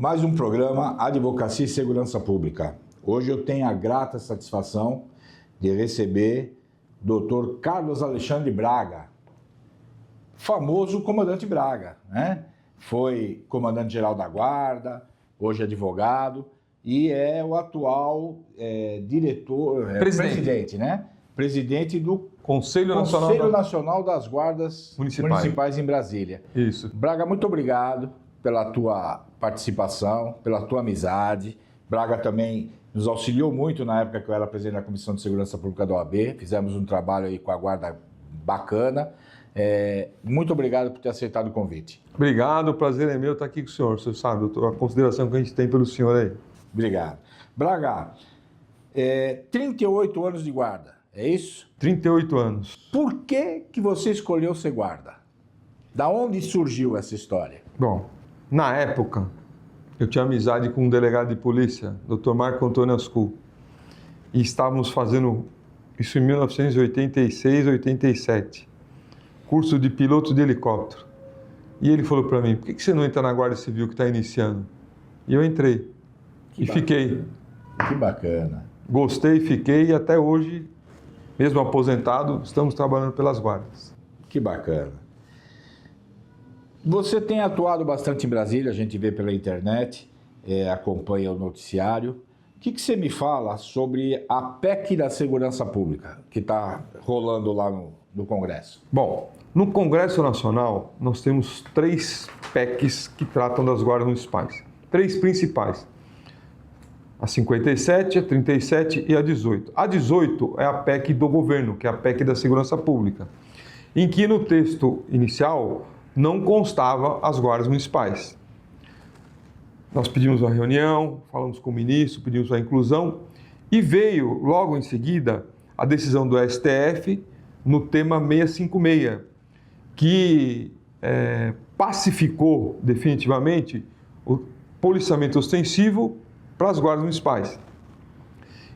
Mais um programa Advocacia e Segurança Pública. Hoje eu tenho a grata satisfação de receber o Dr. Carlos Alexandre Braga, famoso comandante Braga, né? Foi comandante-geral da Guarda, hoje advogado e é o atual presidente, né? Presidente do Conselho Nacional das Guardas Municipais em Brasília. Isso. Braga, muito obrigado pela tua participação, pela tua amizade. Braga também nos auxiliou muito na época que eu era presidente da Comissão de Segurança Pública da OAB. Fizemos um trabalho aí com a Guarda bacana. Muito obrigado por ter aceitado o convite. Obrigado, o prazer é meu estar aqui com o senhor. Você sabe a consideração que a gente tem pelo senhor aí. Obrigado. Braga, 38 anos de guarda, é isso? 38 anos. Por que você escolheu ser guarda? Da onde surgiu essa história? Bom, na época, eu tinha amizade com um delegado de polícia, Dr. Marco Antônio Ascu, e estávamos fazendo isso em 1986, 87, curso de piloto de helicóptero. E ele falou para mim, por que você não entra na Guarda Civil que está iniciando? E eu entrei fiquei. Que bacana. Gostei, fiquei e até hoje, mesmo aposentado, estamos trabalhando pelas guardas. Que bacana. Você tem atuado bastante em Brasília, a gente vê pela internet, acompanha o noticiário. O que você me fala sobre a PEC da Segurança Pública, que está rolando lá no Congresso? Bom, no Congresso Nacional, nós temos 3 PECs que tratam das guardas municipais. 3 principais. A 57, a 37 e a 18. A 18 é a PEC do governo, que é a PEC da Segurança Pública, em que no texto inicial não constava as guardas municipais. Nós pedimos uma reunião, falamos com o ministro, pedimos a inclusão e veio logo em seguida a decisão do STF no tema 656, que pacificou definitivamente o policiamento ostensivo para as guardas municipais.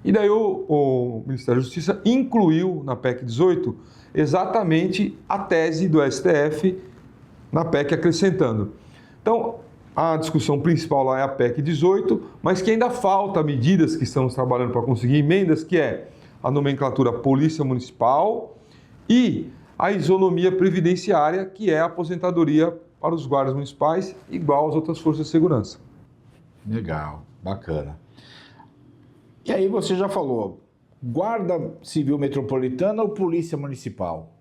E daí o Ministério da Justiça incluiu na PEC 18 exatamente a tese do STF na PEC acrescentando. Então, a discussão principal lá é a PEC 18, mas que ainda falta medidas que estamos trabalhando para conseguir emendas, que é a nomenclatura Polícia Municipal e a isonomia previdenciária, que é a aposentadoria para os guardas municipais, igual às outras forças de segurança. Legal, bacana. E aí você já falou, Guarda Civil Metropolitana ou Polícia Municipal?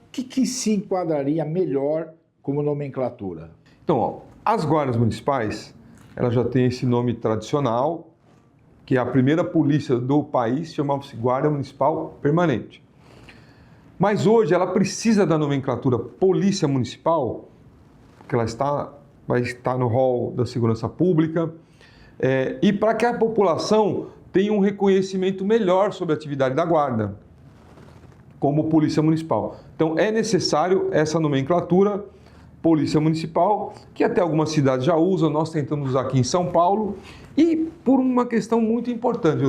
O que se enquadraria melhor como nomenclatura? Então, as guardas municipais, elas já têm esse nome tradicional, que é a primeira polícia do país, chamava-se Guarda Municipal Permanente. Mas hoje ela precisa da nomenclatura Polícia Municipal, porque ela vai estar no rol da segurança pública, e para que a população tenha um reconhecimento melhor sobre a atividade da guarda, como Polícia Municipal. Então é necessário essa nomenclatura Polícia Municipal, que até algumas cidades já usam, nós tentamos usar aqui em São Paulo, e por uma questão muito importante,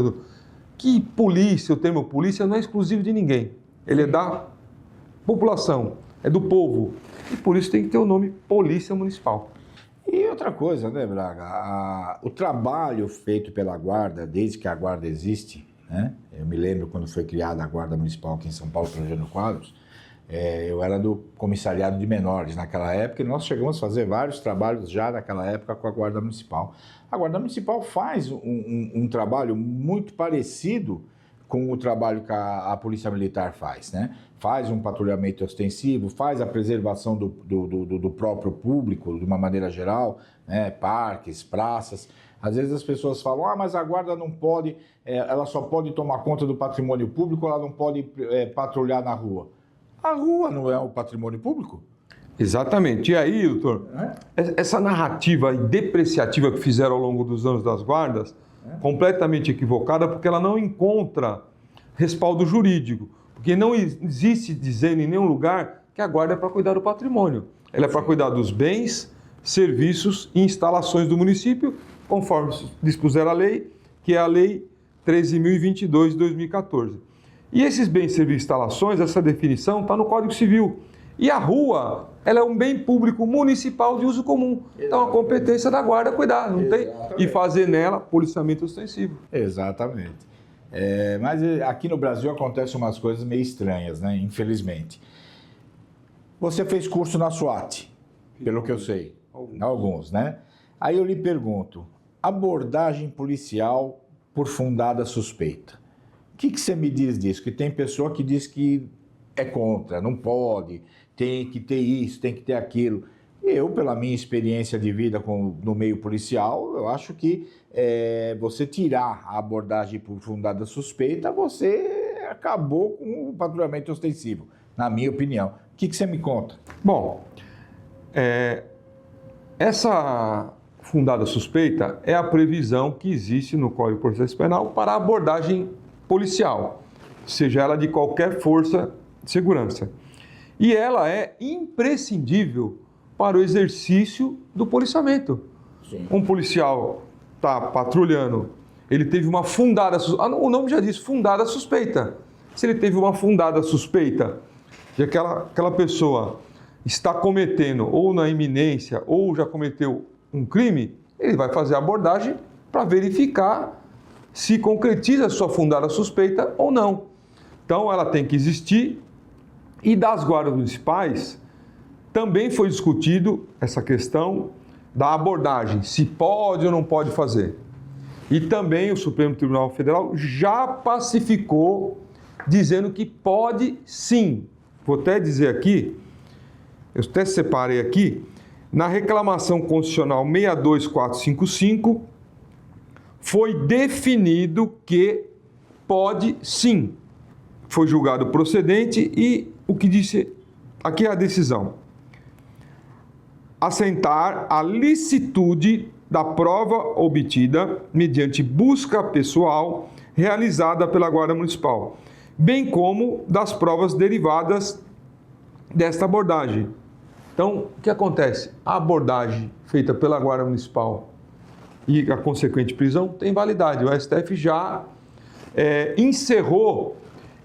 que polícia, o termo polícia não é exclusivo de ninguém, ele é da população, é do povo, e por isso tem que ter o nome Polícia Municipal. E outra coisa, né, Braga, o trabalho feito pela Guarda, desde que a Guarda existe, né? Eu me lembro quando foi criada a Guarda Municipal aqui em São Paulo, pelo Jânio Quadros, eu era do comissariado de menores naquela época e nós chegamos a fazer vários trabalhos já naquela época com a Guarda Municipal. A Guarda Municipal faz um trabalho muito parecido com o trabalho que a Polícia Militar faz, né? Faz um patrulhamento ostensivo, faz a preservação do próprio público de uma maneira geral, né? Parques, praças. Às vezes as pessoas falam, mas a guarda não pode, ela só pode tomar conta do patrimônio público, ela não pode patrulhar na rua. A rua não é o patrimônio público? Exatamente. E aí, doutor, essa narrativa depreciativa que fizeram ao longo dos anos das guardas, completamente equivocada, porque ela não encontra respaldo jurídico. Porque não existe dizendo em nenhum lugar que a guarda é para cuidar do patrimônio. Ela é para cuidar dos bens, serviços e instalações do município, conforme dispuser a lei, que é a Lei 13.022 de 2014. E esses bens, serviços e instalações, essa definição está no Código Civil. E a rua ela é um bem público municipal de uso comum. Então, a competência da guarda é cuidar, não tem? E fazer nela policiamento ostensivo. Exatamente. Mas aqui no Brasil acontecem umas coisas meio estranhas, né? Infelizmente. Você fez curso na SWAT, pelo que eu sei. Alguns, né? Aí eu lhe pergunto, abordagem policial por fundada suspeita. O que você me diz disso? Que tem pessoa que diz que é contra, não pode, tem que ter isso, tem que ter aquilo. Eu, pela minha experiência de vida no meio policial, eu acho que você tirar a abordagem por fundada suspeita, você acabou com o patrulhamento ostensivo, na minha opinião. O que você me conta? Bom, essa fundada suspeita é a previsão que existe no Código de Processo Penal para a abordagem policial, seja ela de qualquer força de segurança. E ela é imprescindível para o exercício do policiamento. Sim. Um policial está patrulhando, ele teve uma fundada, o nome já diz, fundada suspeita. Se ele teve uma fundada suspeita de aquela pessoa está cometendo ou na iminência ou já cometeu um crime, ele vai fazer a abordagem para verificar se concretiza a sua fundada suspeita ou não. Então ela tem que existir. E das guardas municipais também foi discutido essa questão da abordagem, se pode ou não pode fazer. E também o Supremo Tribunal Federal já pacificou, dizendo que pode sim. Vou até dizer aqui, eu até separei aqui, na reclamação constitucional 62455, foi definido que pode sim. Foi julgado procedente e o que disse aqui é a decisão. Assentar a licitude da prova obtida mediante busca pessoal realizada pela Guarda Municipal, bem como das provas derivadas desta abordagem. Então, o que acontece? A abordagem feita pela Guarda Municipal e a consequente prisão tem validade. O STF já encerrou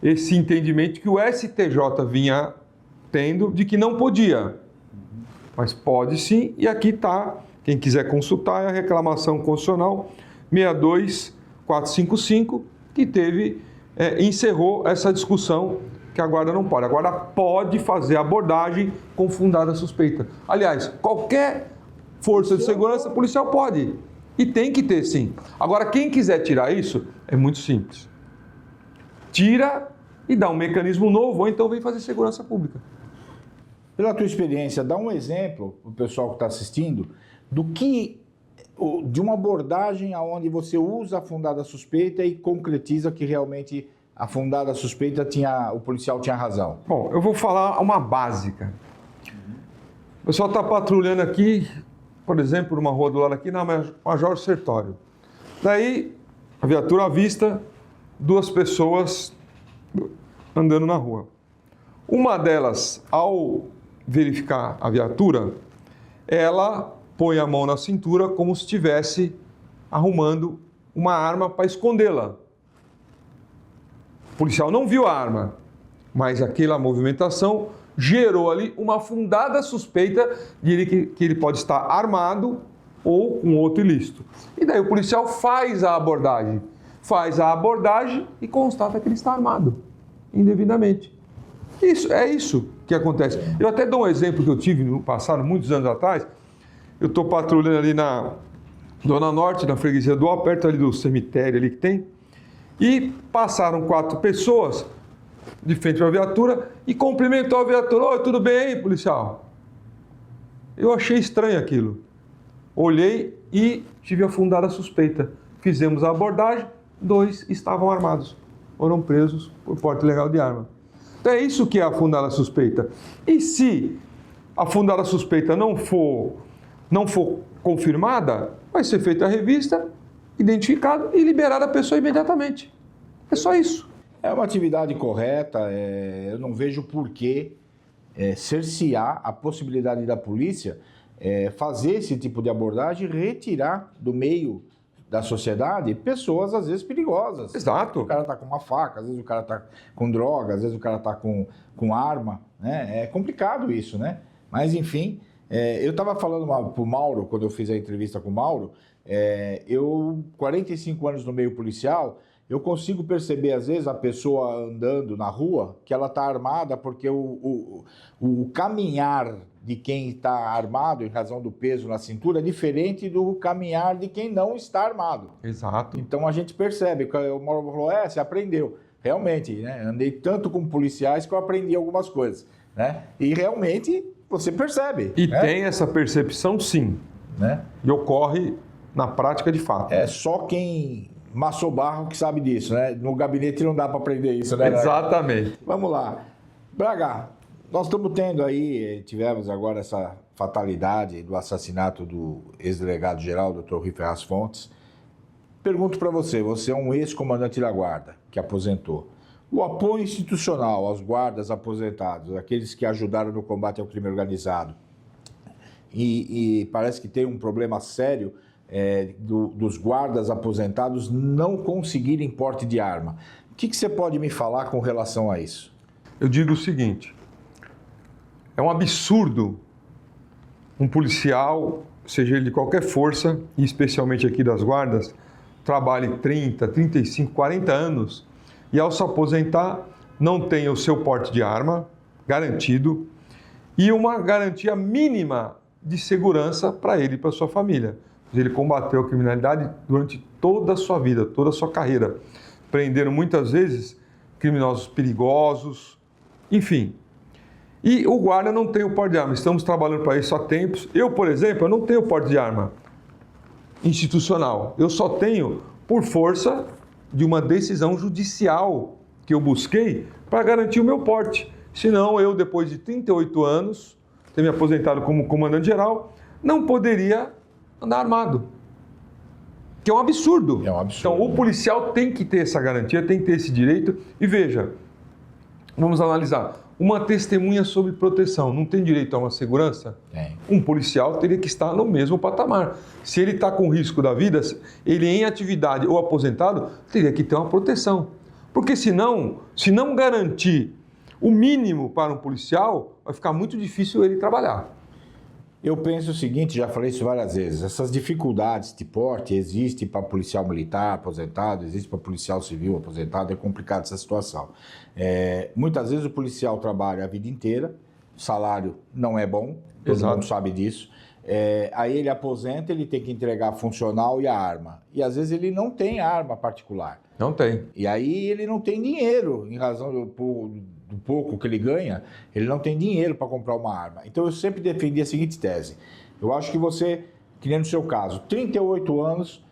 esse entendimento que o STJ vinha tendo de que não podia. Mas pode sim, e aqui está, quem quiser consultar, é a reclamação constitucional 62455, que encerrou essa discussão que a guarda não pode. A guarda pode fazer abordagem com fundada suspeita. Aliás, qualquer força de segurança policial pode. E tem que ter, sim. Agora, quem quiser tirar isso, é muito simples. Tira e dá um mecanismo novo, ou então vem fazer segurança pública. Pela tua experiência, dá um exemplo para o pessoal que está assistindo de uma abordagem onde você usa a fundada suspeita e concretiza que realmente a fundada suspeita o policial tinha razão. Bom, eu vou falar uma básica. O pessoal está patrulhando aqui, por exemplo, numa rua do lado aqui, na Major Sertório. Daí, a viatura avista 2 pessoas andando na rua. Uma delas, ao verificar a viatura, ela põe a mão na cintura como se estivesse arrumando uma arma para escondê-la. O policial não viu a arma, mas aquela movimentação gerou ali uma fundada suspeita de que ele pode estar armado ou com outro ilícito. E daí o policial faz a abordagem e constata que ele está armado indevidamente. É isso que acontece. Eu até dou um exemplo que eu tive no passado, muitos anos atrás. Eu estou patrulhando ali na Zona Norte, na freguesia do Ó, perto ali do cemitério ali que tem, e passaram 4 pessoas de frente para a viatura e cumprimentou a viatura. Oi, tudo bem aí, policial? Eu achei estranho aquilo. Olhei e tive a fundada suspeita. Fizemos a abordagem, 2 estavam armados. Foram presos por porte ilegal de arma. Então é isso que é a fundada suspeita. E se a fundada suspeita não for confirmada, vai ser feita a revista, identificado e liberada a pessoa imediatamente. É só isso. É uma atividade correta, eu não vejo por que cercear a possibilidade da polícia fazer esse tipo de abordagem e retirar do meio da sociedade pessoas, às vezes, perigosas. Exato. O cara está com uma faca, às vezes o cara está com droga, às vezes o cara está com arma, né? É complicado isso, né? Mas, enfim, eu estava falando para o Mauro, quando eu fiz a entrevista com o Mauro, 45 anos no meio policial, eu consigo perceber, às vezes, a pessoa andando na rua, que ela está armada porque o caminhar de quem está armado, em razão do peso na cintura, é diferente do caminhar de quem não está armado. Exato. Então, a gente percebe, o Mauro falou, você aprendeu. Realmente, né? Andei tanto com policiais que eu aprendi algumas coisas, né? E realmente, você percebe. E né? tem essa percepção, sim. Né? E ocorre na prática de fato. É só quem maçou barro que sabe disso, né? No gabinete não dá para aprender isso, né? Exatamente. Vamos lá. Braga, nós estamos tendo aí, tivemos agora essa fatalidade do assassinato do ex-delegado-geral, Dr. Rui Ferraz Fontes. Pergunto para você, você é um ex-comandante da Guarda, que aposentou. O apoio institucional aos guardas aposentados, aqueles que ajudaram no combate ao crime organizado, e parece que tem um problema sério dos guardas aposentados não conseguirem porte de arma. O que você pode me falar com relação a isso? Eu digo o seguinte, é um absurdo um policial, seja ele de qualquer força, e especialmente aqui das guardas, trabalhe 30, 35, 40 anos e ao se aposentar não tenha o seu porte de arma garantido e uma garantia mínima de segurança para ele e para sua família. Ele combateu a criminalidade durante toda a sua vida, toda a sua carreira, prendendo muitas vezes criminosos perigosos, enfim. E o guarda não tem o porte de arma, estamos trabalhando para isso há tempos. Eu, por exemplo, eu não tenho porte de arma institucional, eu só tenho por força de uma decisão judicial que eu busquei para garantir o meu porte. Senão eu, depois de 38 anos, ter me aposentado como comandante-geral, não poderia andar armado. Que é um absurdo. É um absurdo. Então, o policial tem que ter essa garantia, tem que ter esse direito. E veja, vamos analisar. Uma testemunha sob proteção não tem direito a uma segurança? Tem. Um policial teria que estar no mesmo patamar. Se ele está com risco da vida, ele em atividade ou aposentado, teria que ter uma proteção. Porque senão, se não garantir o mínimo para um policial, vai ficar muito difícil ele trabalhar. Eu penso o seguinte, já falei isso várias vezes, essas dificuldades de porte existem para policial militar aposentado, existe para policial civil aposentado, é complicado essa situação. Muitas vezes o policial trabalha a vida inteira, o salário não é bom, todo mundo sabe disso. Aí ele aposenta, ele tem que entregar a funcional e a arma. E às vezes ele não tem arma particular. Não tem. E aí ele não tem dinheiro, em razão do pouco que ele ganha, ele não tem dinheiro para comprar uma arma. Então eu sempre defendi a seguinte tese. Eu acho que você, que nem no seu caso, 38 anos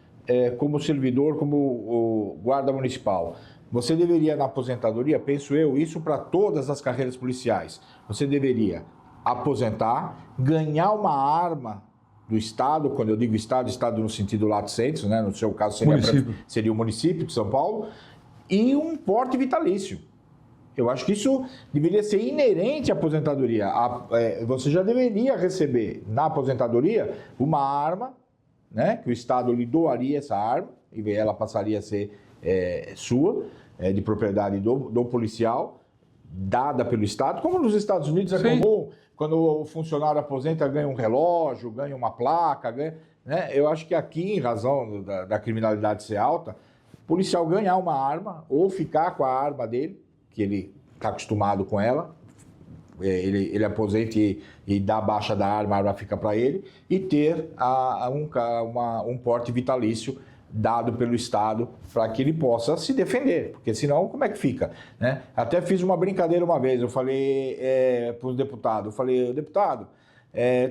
como servidor, como guarda municipal, você deveria na aposentadoria, penso eu, isso para todas as carreiras policiais, você deveria aposentar, ganhar uma arma do Estado, quando eu digo Estado no sentido lato sensu, né? No seu caso seria o município de São Paulo, e um porte vitalício. Eu acho que isso deveria ser inerente à aposentadoria. Você já deveria receber na aposentadoria uma arma, né? Que o Estado lhe doaria essa arma, e ela passaria a ser sua, de propriedade do policial, dada pelo Estado, como nos Estados Unidos é comum, quando o funcionário aposenta, ganha um relógio, ganha uma placa, né? Eu acho que aqui, em razão da criminalidade ser alta, o policial ganhar uma arma ou ficar com a arma dele, que ele está acostumado com ela, ele aposenta e dá a baixa da arma, a arma fica para ele, e ter um porte vitalício dado pelo Estado para que ele possa se defender, porque senão como é que fica? Né? Até fiz uma brincadeira uma vez, eu falei para os deputados, deputado,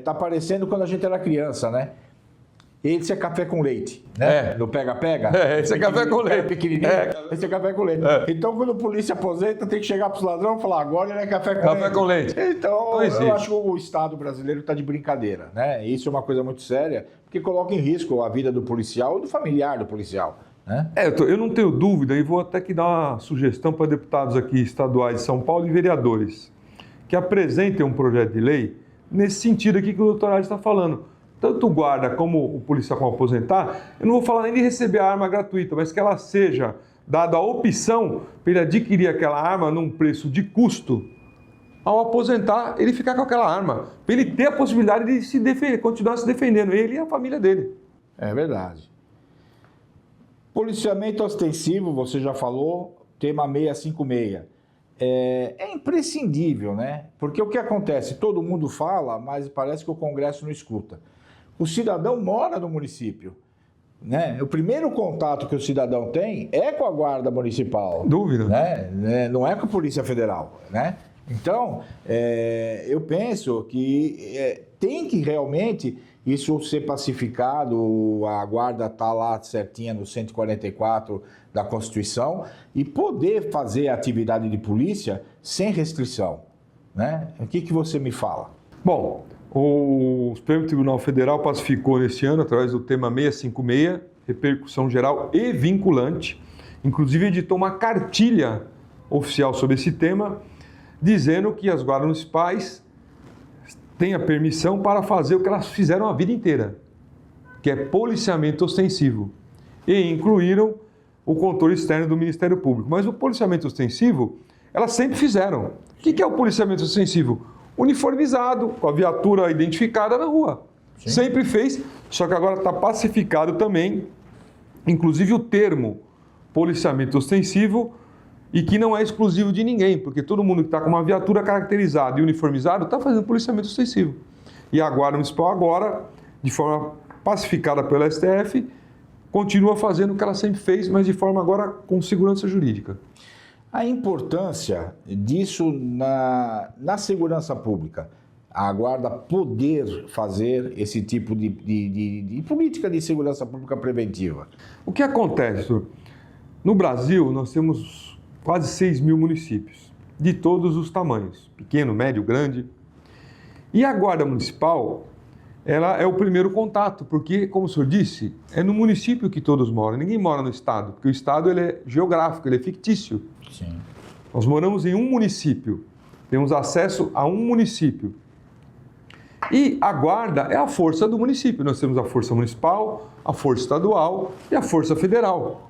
tá parecendo quando a gente era criança, né? Esse é café com leite, né? No pega-pega. Esse é café com leite. Pequenininho, esse é café com leite. Então, quando a polícia aposenta, tem que chegar para os ladrões e falar, agora ele é café com leite. Então, eu acho que o Estado brasileiro está de brincadeira, né? Isso é uma coisa muito séria, porque coloca em risco a vida do policial e do familiar do policial. Né? Eu não tenho dúvida, e vou até que dar uma sugestão para deputados aqui estaduais de São Paulo e vereadores, que apresentem um projeto de lei nesse sentido aqui que o doutor Adi está falando. Tanto o guarda como o policial com aposentar, eu não vou falar nem de receber a arma gratuita, mas que ela seja dada a opção para ele adquirir aquela arma num preço de custo ao aposentar, ele ficar com aquela arma, para ele ter a possibilidade de se defender, continuar se defendendo, ele e a família dele. É verdade. Policiamento ostensivo, você já falou, tema 656. É imprescindível, né? Porque o que acontece? Todo mundo fala, mas parece que o Congresso não escuta. O cidadão mora no município, né? O primeiro contato que o cidadão tem é com a Guarda Municipal. Dúvida. Né? Não é com a Polícia Federal, né? Então, eu penso que tem que realmente isso ser pacificado, a guarda está lá certinha no 144 da Constituição e poder fazer a atividade de polícia sem restrição, né? O que você me fala? Bom, o Supremo Tribunal Federal pacificou neste ano, através do tema 656, repercussão geral e vinculante, inclusive editou uma cartilha oficial sobre esse tema, dizendo que as guardas municipais têm a permissão para fazer o que elas fizeram a vida inteira, que é policiamento ostensivo, e incluíram o controle externo do Ministério Público. Mas o policiamento ostensivo, elas sempre fizeram. O que é o policiamento ostensivo? Uniformizado, com a viatura identificada na rua. Sim. Sempre fez, só que agora está pacificado também, inclusive o termo policiamento ostensivo, e que não é exclusivo de ninguém, porque todo mundo que está com uma viatura caracterizada e uniformizado está fazendo policiamento ostensivo. E a Guarda Municipal agora, de forma pacificada pelo STF, continua fazendo o que ela sempre fez, mas de forma agora com segurança jurídica. A importância disso na segurança pública, a Guarda poder fazer esse tipo de política de segurança pública preventiva. O que acontece, senhor? No Brasil, nós temos quase 6 mil municípios, de todos os tamanhos, pequeno, médio, grande. E a Guarda Municipal, ela é o primeiro contato, porque, como o senhor disse, é no município que todos moram, ninguém mora no estado, porque o estado ele é geográfico, ele é fictício. Sim. Nós moramos em um município, temos acesso a um município. E a guarda é a força do município, nós temos a força municipal, a força estadual e a força federal.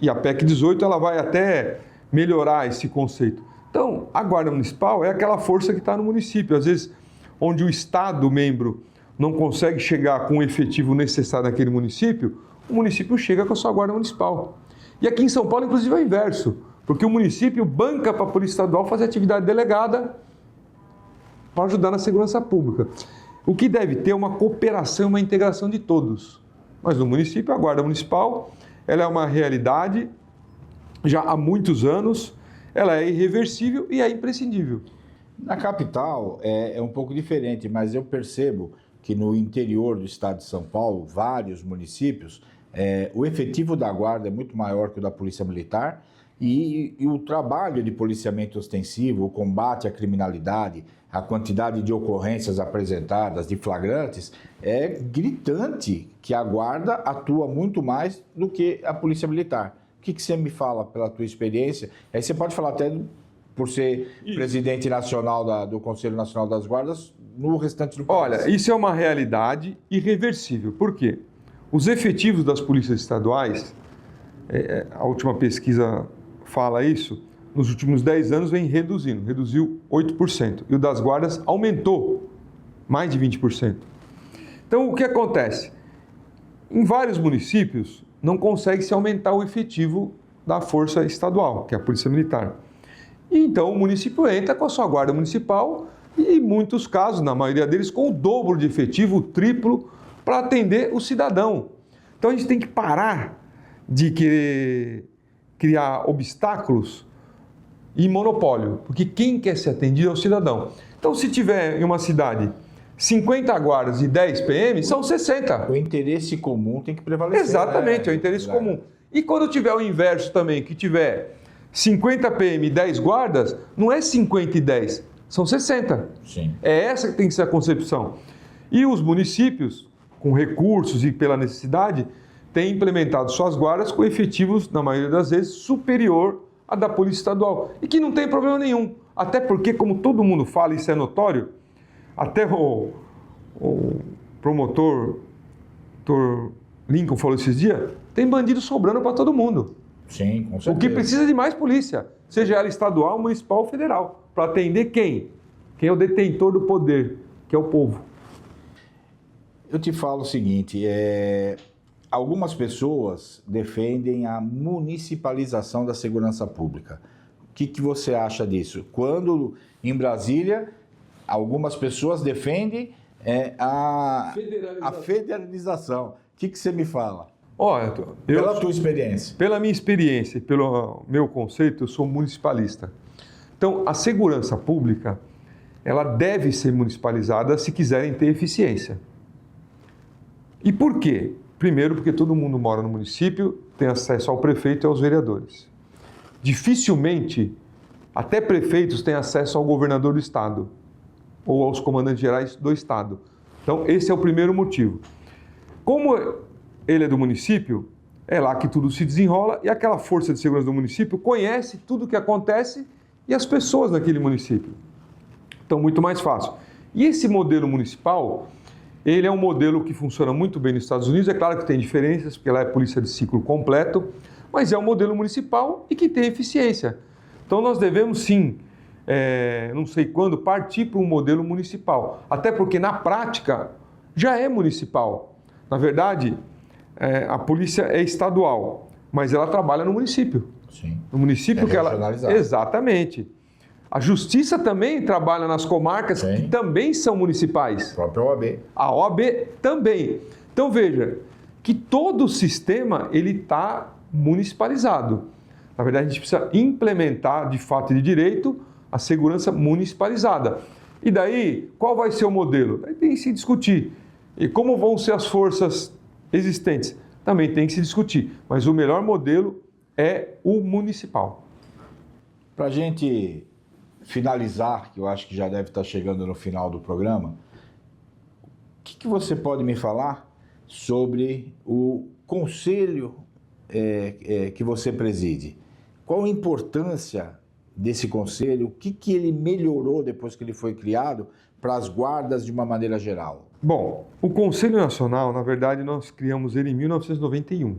E a PEC 18 ela vai até melhorar esse conceito. Então, a Guarda Municipal é aquela força que está no município. Às vezes, onde o Estado membro não consegue chegar com o efetivo necessário naquele município, o município chega com a sua Guarda Municipal. E aqui em São Paulo, inclusive, é o inverso, porque o município banca para a Polícia Estadual fazer atividade delegada para ajudar na segurança pública. O que deve ter uma cooperação, uma integração de todos. Mas no município, a Guarda Municipal, ela é uma realidade já há muitos anos, ela é irreversível e é imprescindível. Na capital é um pouco diferente, mas eu percebo que no interior do estado de São Paulo, vários municípios, o efetivo da guarda é muito maior que o da Polícia Militar e o trabalho de policiamento ostensivo, o combate à criminalidade, a quantidade de ocorrências apresentadas, de flagrantes, é gritante que a guarda atua muito mais do que a Polícia Militar. O que você me fala pela tua experiência? Aí você pode falar até por ser presidente nacional do Conselho Nacional das Guardas no restante do país. Olha, isso é uma realidade irreversível. Por quê? Os efetivos das polícias estaduais, a última pesquisa fala isso, nos últimos 10 anos vem reduzindo, reduziu 8%. E o das guardas aumentou mais de 20%. Então, o que acontece? Em vários municípios, não consegue se aumentar o efetivo da força estadual, que é a Polícia Militar. E então, o município entra com a sua guarda municipal e, em muitos casos, na maioria deles, com o dobro de efetivo, o triplo, para atender o cidadão. Então, a gente tem que parar de querer criar obstáculos e monopólio, porque quem quer ser atendido é o cidadão. Então, se tiver em uma cidade 50 guardas e 10 PM, são 60. O interesse comum tem que prevalecer. Exatamente, é o interesse comum. E quando tiver o inverso também, que tiver 50 PM e 10 guardas, não é 50 e 10, são 60. Sim. É essa que tem que ser a concepção. E os municípios, com recursos e pela necessidade, têm implementado suas guardas com efetivos, na maioria das vezes, superior à da Polícia Estadual. E que não tem problema nenhum. Até porque, como todo mundo fala, isso é notório, até o promotor, Dr. Lincoln, falou esses dias, tem bandido sobrando para todo mundo. Sim, com certeza. O que precisa de mais polícia, seja ela estadual, municipal ou federal. para atender quem? Quem é o detentor do poder, que é o povo. Eu te falo o seguinte, algumas pessoas defendem a municipalização da segurança pública. O que você acha disso? Quando, em Brasília, algumas pessoas defendem a federalização. O que você me fala? Olha, Pela tua experiência. Pela minha experiência, pelo meu conceito, eu sou municipalista. Então, a segurança pública, ela deve ser municipalizada se quiserem ter eficiência. E por quê? Primeiro, porque todo mundo mora no município, tem acesso ao prefeito e aos vereadores. Dificilmente, até prefeitos têm acesso ao governador do estado ou aos comandantes gerais do estado. Então, esse é o primeiro motivo. Como ele é do município, é lá que tudo se desenrola e aquela força de segurança do município conhece tudo o que acontece e as pessoas naquele município. Então, muito mais fácil. E esse modelo municipal, ele é um modelo que funciona muito bem nos Estados Unidos. É claro que tem diferenças, porque lá é polícia de ciclo completo, mas é um modelo municipal e que tem eficiência. Então, nós devemos sim, não sei quando, partir para um modelo municipal. Até porque, na prática, já é municipal. Na verdade, a polícia é estadual, mas ela trabalha no município. Sim. No município que ela... regionalizado. Exatamente. A justiça também trabalha nas comarcas Sim. que também são municipais. A própria OAB. A OAB também. Então veja que todo o sistema ele está municipalizado. Na verdade, a gente precisa implementar de fato e de direito a segurança municipalizada. E daí, qual vai ser o modelo? Daí tem que se discutir. E como vão ser as forças existentes? Também tem que se discutir. Mas o melhor modelo é o municipal. Para a gente finalizar, que eu acho que já deve estar chegando no final do programa, o que você pode me falar sobre o conselho que você preside? Qual a importância desse conselho? O que ele melhorou depois que ele foi criado para as guardas de uma maneira geral? Bom, o Conselho Nacional, na verdade, nós criamos ele em 1991.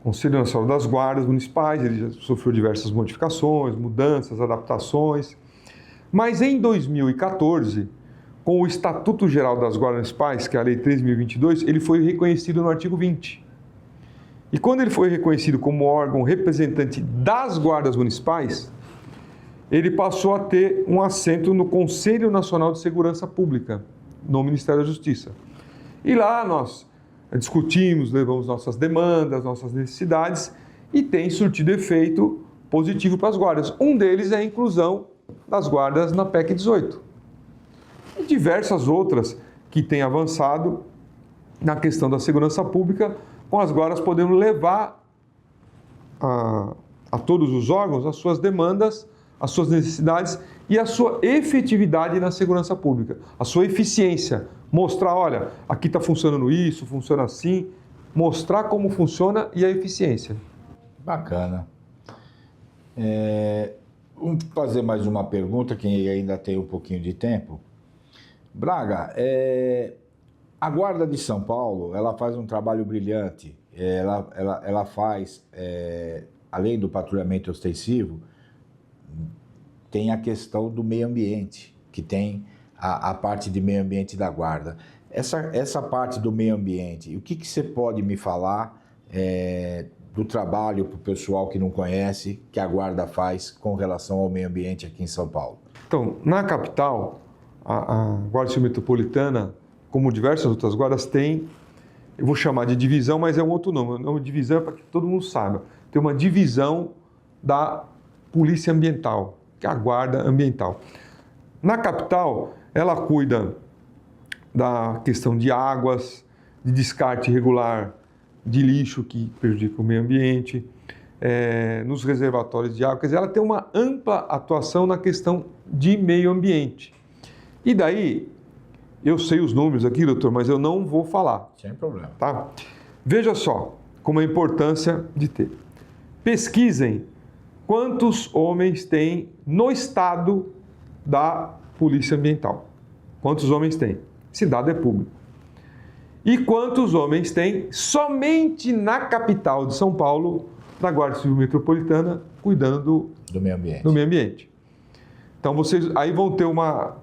Conselho Nacional das Guardas Municipais, ele já sofreu diversas modificações, mudanças, adaptações. Mas em 2014, com o Estatuto Geral das Guardas Municipais, que é a Lei 3.022, ele foi reconhecido no artigo 20. E quando ele foi reconhecido como órgão representante das guardas municipais, ele passou a ter um assento no Conselho Nacional de Segurança Pública, no Ministério da Justiça. E lá nós discutimos, levamos nossas demandas, nossas necessidades e tem surtido efeito positivo para as guardas. Um deles é a inclusão das guardas na PEC 18. E diversas outras que têm avançado na questão da segurança pública, com as guardas podendo levar a todos os órgãos as suas demandas, as suas necessidades e a sua efetividade na segurança pública, a sua eficiência. Mostrar, olha, aqui está funcionando isso, funciona assim, mostrar como funciona e a eficiência. Bacana. Vamos fazer mais uma pergunta, que ainda tem um pouquinho de tempo. Braga, a Guarda de São Paulo, ela faz um trabalho brilhante. Ela faz, além do patrulhamento ostensivo, tem a questão do meio ambiente, que tem a parte de meio ambiente da Guarda. Essa parte do meio ambiente, o que você pode me falar do trabalho para o pessoal que não conhece, que a Guarda faz com relação ao meio ambiente aqui em São Paulo? Então, na capital, a Guarda Civil Metropolitana, como diversas outras guardas, tem, eu vou chamar de divisão, mas é um outro nome. O nome de divisão é para que todo mundo saiba. Tem uma divisão da Polícia Ambiental, que é a Guarda Ambiental. Na capital, ela cuida da questão de águas, de descarte irregular de lixo que prejudica o meio ambiente, nos reservatórios de água. Quer dizer, ela tem uma ampla atuação na questão de meio ambiente. E daí, eu sei os números aqui, doutor, mas eu não vou falar. Sem problema. Tá? Veja só como é a importância de ter. Pesquisem quantos homens tem no estado da Polícia Ambiental. Quantos homens tem? Esse dado é público. E quantos homens tem somente na capital de São Paulo, da Guarda Civil Metropolitana, cuidando Do meio ambiente. do meio ambiente. Então vocês aí vão ter uma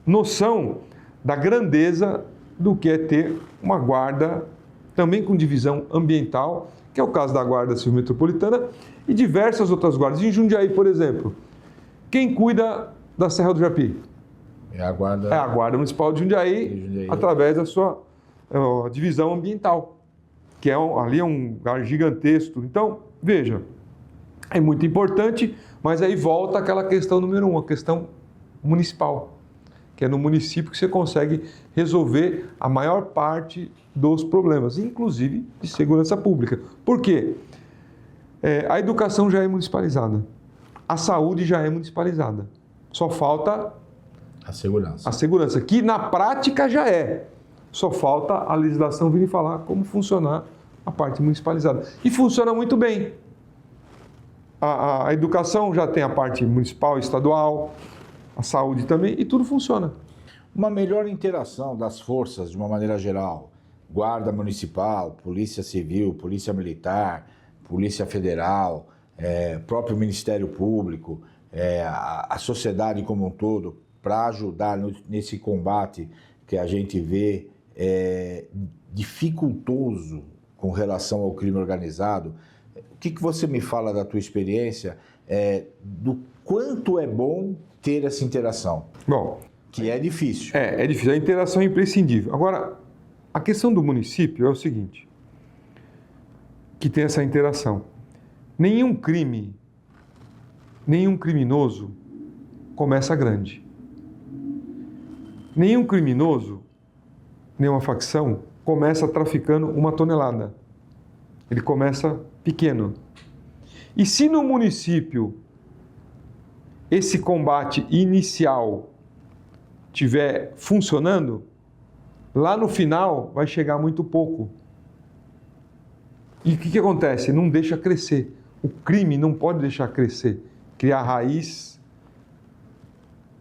noção da grandeza do que é ter uma guarda também com divisão ambiental, que é o caso da Guarda Civil Metropolitana e diversas outras guardas. Em Jundiaí, por exemplo, quem cuida da Serra do Japi? É a Guarda Municipal de Jundiaí, através da sua divisão ambiental, que ali é um lugar gigantesco. Então, veja, é muito importante, mas aí volta aquela questão número 1, a questão municipal, que é no município que você consegue resolver a maior parte dos problemas, inclusive de segurança pública. Por quê? A educação já é municipalizada, a saúde já é municipalizada, só falta a segurança, que na prática já é. Só falta a legislação vir e falar como funcionar a parte municipalizada. E funciona muito bem. A educação já tem a parte municipal, estadual, a saúde também, e tudo funciona. Uma melhor interação das forças, de uma maneira geral, Guarda Municipal, Polícia Civil, Polícia Militar, Polícia Federal, próprio Ministério Público, a sociedade como um todo, para ajudar nesse combate que a gente vê dificultoso com relação ao crime organizado. O que você me fala da tua experiência do quanto é bom ter essa interação? Bom, que é difícil. É difícil, a interação é imprescindível. Agora, a questão do município é o seguinte, que tem essa interação. Nenhum criminoso começa grande. Nenhum criminoso, nenhuma facção, começa traficando 1 tonelada. Ele começa pequeno. E se no município esse combate inicial estiver funcionando, lá no final vai chegar muito pouco. E o que acontece? Não deixa crescer. O crime não pode deixar crescer, criar raiz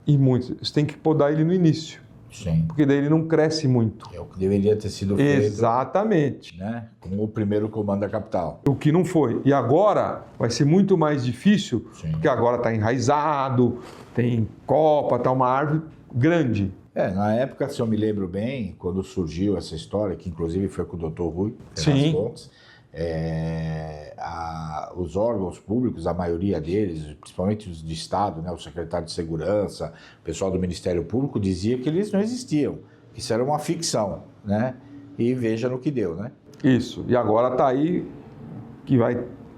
e muito. Você tem que podar ele no início. Sim. Porque daí ele não cresce muito. É o que deveria ter sido feito. Exatamente. Né? Com o primeiro comando da capital. O que não foi. E agora vai ser muito mais difícil, Sim. Porque agora está enraizado, tem copa, está uma árvore grande. Na época, se eu me lembro bem, quando surgiu essa história, que inclusive foi com o Dr. Rui, Sim. Fontes, os órgãos públicos, a maioria deles, principalmente os de Estado, né, o secretário de Segurança, o pessoal do Ministério Público, dizia que eles não existiam, que isso era uma ficção, né? E veja no que deu, né? Isso. E agora está aí que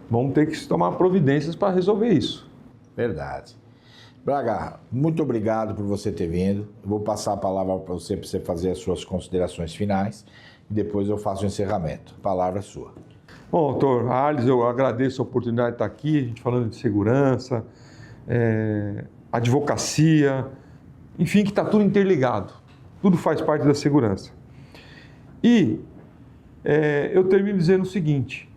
vamos ter que tomar providências para resolver isso. Verdade. Braga, muito obrigado por você ter vindo. Eu vou passar a palavra para você fazer as suas considerações finais e depois eu faço o encerramento. A palavra é sua. Bom, doutor Arles, eu agradeço a oportunidade de estar aqui, a gente falando de segurança, advocacia, enfim, que está tudo interligado. Tudo faz parte da segurança. E eu termino dizendo o seguinte,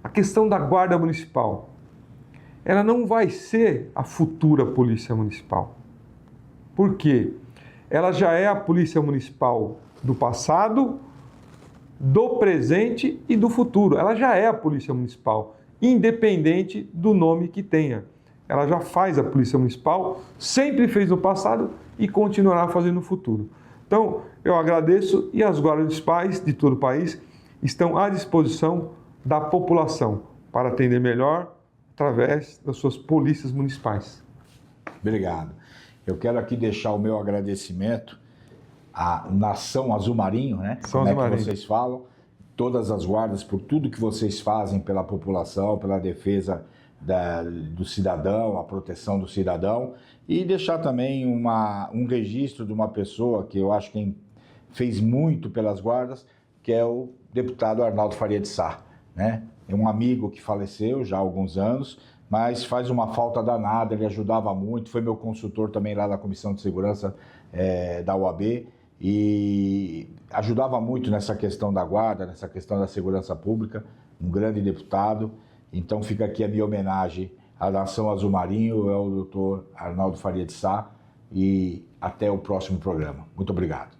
a questão da Guarda Municipal, ela não vai ser a futura Polícia Municipal. Por quê? Ela já é a Polícia Municipal do passado, do presente e do futuro. Ela já é a Polícia Municipal, independente do nome que tenha. Ela já faz a Polícia Municipal, sempre fez no passado e continuará fazendo no futuro. Então, eu agradeço e as guardas municipais de todo o país estão à disposição da população para atender melhor através das suas polícias municipais. Obrigado. Eu quero aqui deixar o meu agradecimento à Nação Azul Marinho, né? Como é que vocês falam? Todas as guardas por tudo que vocês fazem pela população, pela defesa do cidadão, a proteção do cidadão, e deixar também um registro de uma pessoa que eu acho que fez muito pelas guardas, que é o deputado Arnaldo Faria de Sá, né? É um amigo que faleceu já há alguns anos, mas faz uma falta danada, ele ajudava muito, foi meu consultor também lá na Comissão de Segurança da UAB, e ajudava muito nessa questão da guarda, nessa questão da segurança pública, um grande deputado. Então fica aqui a minha homenagem à Nação Azul Marinho, ao doutor Arnaldo Faria de Sá, e até o próximo programa. Muito obrigado.